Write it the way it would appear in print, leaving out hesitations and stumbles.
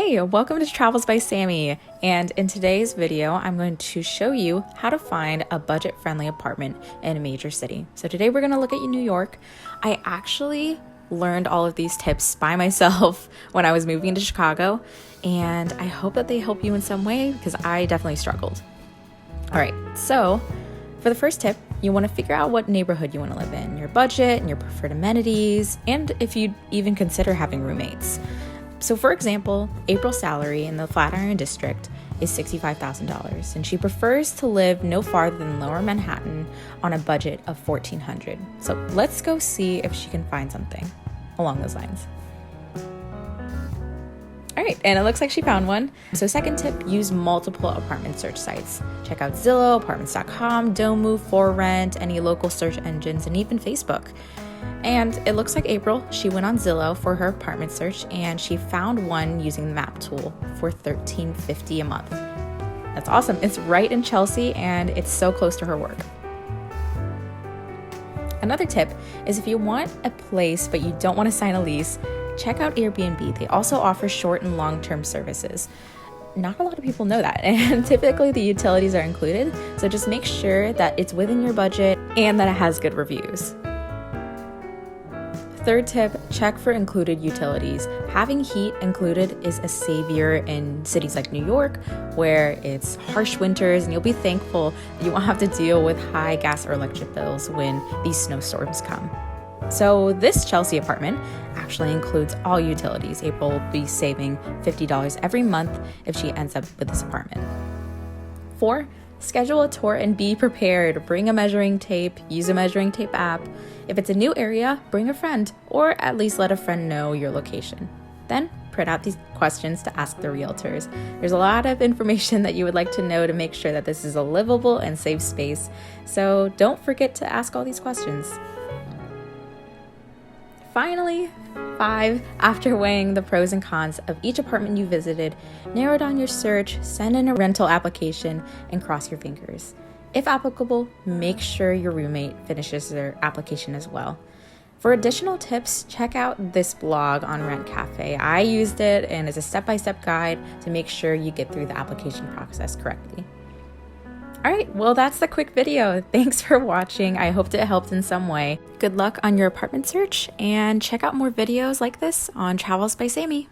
Hey, welcome to Travels by Sami, and in today's video I'm going to show you how to find a budget-friendly apartment in a major city. So today we're going to look at New York. I actually learned all of these tips by myself when I was moving to Chicago, and I hope that they help you in some way because I definitely struggled. Alright, so for the first tip, you want to figure out what neighborhood you want to live in, your budget and your preferred amenities, and if you'd even consider having roommates. So for example, April's salary in the Flatiron District is $65,000, and she prefers to live no farther than Lower Manhattan on a budget of $1,400. So let's go see if she can find something along those lines. All right, and it looks like she found one. So second tip, use multiple apartment search sites. Check out Zillow, apartments.com, Domu, ForRent, any local search engines, and even Facebook. And it looks like April, she went on Zillow for her apartment search and she found one using the map tool for $13.50 a month. That's awesome. It's right in Chelsea and it's so close to her work. Another tip is if you want a place but you don't want to sign a lease, check out Airbnb. They also offer short and long-term services. Not a lot of people know that, and typically the utilities are included, so just make sure that it's within your budget and that it has good reviews. Third tip, check for included utilities. Having heat included is a savior in cities like New York, where it's harsh winters and you'll be thankful that you won't have to deal with high gas or electric bills when these snowstorms come. So this Chelsea apartment actually includes all utilities. April will be saving $50 every month if she ends up with this apartment. 4, schedule a tour and be prepared. Bring a measuring tape, use a measuring tape app. If it's a new area, bring a friend, or at least let a friend know your location. Then print out these questions to ask the realtors. There's a lot of information that you would like to know to make sure that this is a livable and safe space, so don't forget to ask all these questions. Finally, 5, after weighing the pros and cons of each apartment you visited, narrow down your search, send in a rental application, and cross your fingers. If applicable, make sure your roommate finishes their application as well. For additional tips, check out this blog on Rent Cafe. I used it and it's a step-by-step guide to make sure you get through the application process correctly. All right, well, that's the quick video. Thanks for watching. I hope it helped in some way. Good luck on your apartment search and check out more videos like this on Travels by Sami.